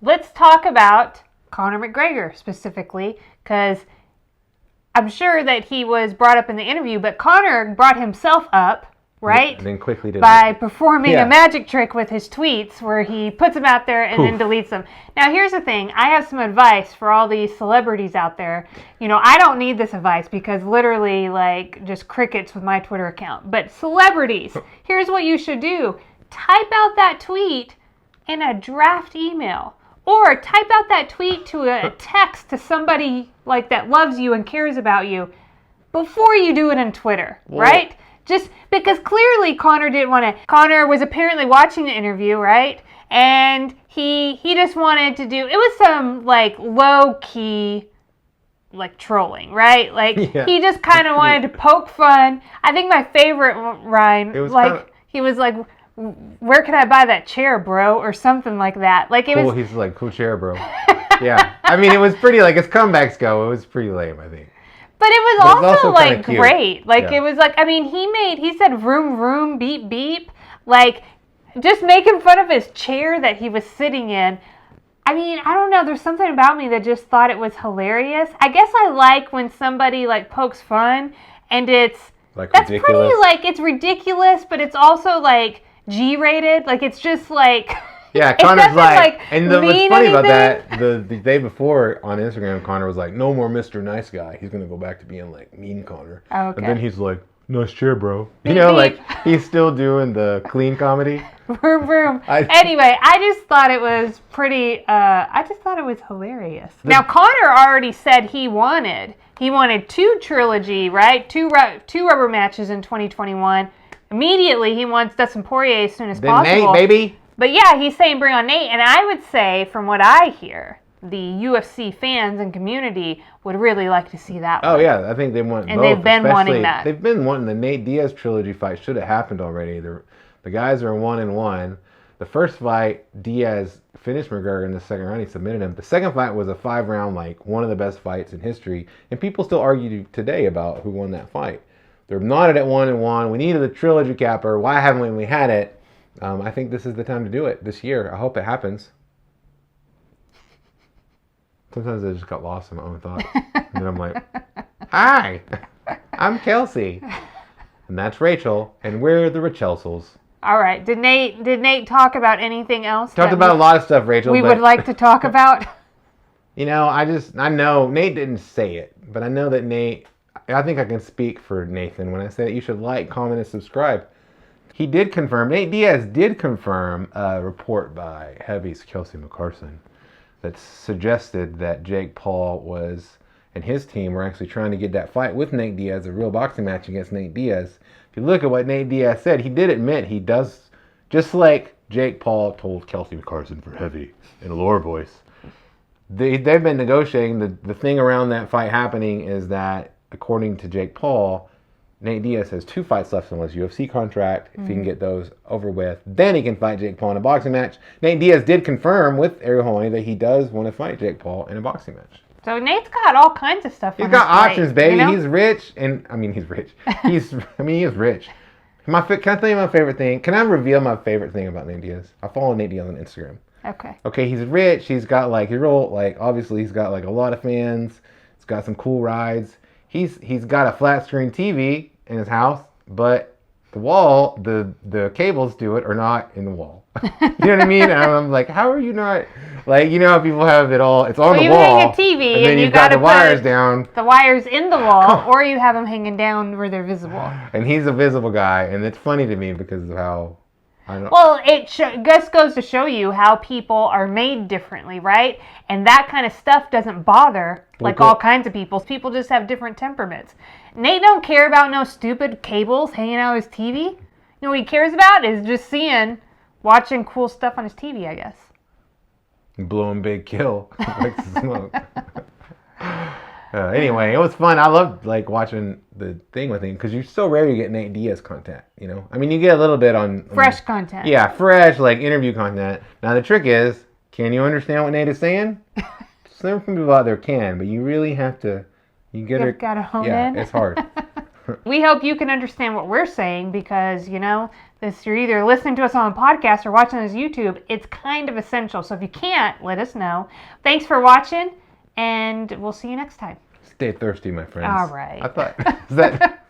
let's talk about Conor McGregor specifically, because I'm sure that he was brought up in the interview, but Conor brought himself up, right? And then quickly did by performing a magic trick with his tweets where he puts them out there and then deletes them. Now, here's the thing. I have some advice for all these celebrities out there. I don't need this advice because literally, just crickets with my Twitter account. But celebrities, here's what you should do. Type out that tweet in a draft email. Or type out that tweet to a text to somebody that loves you and cares about you before you do it on Twitter, right? Just because clearly Conor didn't want to. Conor was apparently watching the interview, right? And he just wanted to do. It was some low key trolling, right? He just kind of wanted to poke fun. I think my favorite Ryan he was like, "Where can I buy that chair, bro?" or something like that. Cool. He's like, "Cool chair, bro." Yeah. I mean, it was pretty as comebacks go. It was pretty lame, I think. But it was also great. It was he said vroom vroom beep beep. Just making fun of his chair that he was sitting in. I mean, I don't know. There's something about me that just thought it was hilarious. I guess I like when somebody pokes fun and it's that's ridiculous. Pretty it's ridiculous, but it's also G-rated. It's just Yeah, Conor's and what's funny about that, the day before on Instagram, Conor was like, "No more Mr. Nice Guy. He's going to go back to being mean Conor." Oh, okay. And then he's like, "Nice chair, bro." Beep, he's still doing the clean comedy. Vroom, vroom. Anyway, I just thought it was pretty, I just thought it was hilarious. Now, Conor already said he wanted 2 trilogy, right? Two rubber matches in 2021. Immediately, he wants Dustin Poirier as soon as possible. Nate, baby. But yeah, he's saying bring on Nate, and I would say, from what I hear, the UFC fans and community would really like to see that one. Oh yeah, I think they want and both. They've been wanting that. They've been wanting the Nate Diaz trilogy fight. Should have happened already. The guys are 1-1. The first fight, Diaz finished McGregor in the second round. He submitted him. The second fight was a 5-round, one of the best fights in history, and people still argue today about who won that fight. They're knotted at 1-1. We needed a trilogy capper. Why haven't we had it? I think this is the time to do it this year. I hope it happens. Sometimes I just got lost in my own thoughts. And then I'm like, "Hi, I'm Kelsey. And that's Rachel. And we're the Richelsels." All right. Did Nate talk about anything else? Talked about a lot of stuff, Rachel. We would like to talk about? I know Nate didn't say it, but I know that I think I can speak for Nathan when I say that you should like, comment, and subscribe. He did confirm, Nate Diaz did confirm a report by Heavy's Kelsey McCarson that suggested that Jake Paul and his team were actually trying to get that fight with Nate Diaz, a real boxing match against Nate Diaz. If you look at what Nate Diaz said, he did admit he does, just like Jake Paul told Kelsey McCarson for Heavy in a lower voice. They've been negotiating. The thing around that fight happening is that, according to Jake Paul, Nate Diaz has 2 fights left on his UFC contract. If he can get those over with, then he can fight Jake Paul in a boxing match. Nate Diaz did confirm with Ariel Helwani that he does want to fight Jake Paul in a boxing match. So Nate's got all kinds of stuff. He's got options, baby. He's rich, and he's rich. He is rich. Can I tell you my favorite thing? Can I reveal my favorite thing about Nate Diaz? I follow Nate Diaz on Instagram. Okay, he's rich. He's got obviously he's got a lot of fans. He's got some cool rides. He's got a flat screen TV in his house, but the wall, the cables to it are not in the wall. You know what I mean? And I'm like, how are you not how people have it all? It's on the wall. You hang a TV and then you've got the wires down. The wires in the wall, or you have them hanging down where they're visible. And he's a visible guy, and it's funny to me because of how. Well, it just goes to show you how people are made differently, right? And that kind of stuff doesn't bother all kinds of people. People just have different temperaments. Nate don't care about no stupid cables hanging out his TV. You know what he cares about is just watching cool stuff on his TV, I guess. Blowing big kill like smoke. Anyway, it was fun. I loved watching the thing with him because you're so rare to get Nate Diaz content. I mean, you get a little bit on fresh content. Yeah, fresh interview content. Now the trick is, can you understand what Nate is saying? Some people out there can, but you really have to. You gotta hone in. Yeah, it's hard. We hope you can understand what we're saying because, this you're either listening to us on a podcast or watching us on YouTube. It's kind of essential. So if you can't, let us know. Thanks for watching, and we'll see you next time. Stay thirsty, my friends. All right. I thought, is that...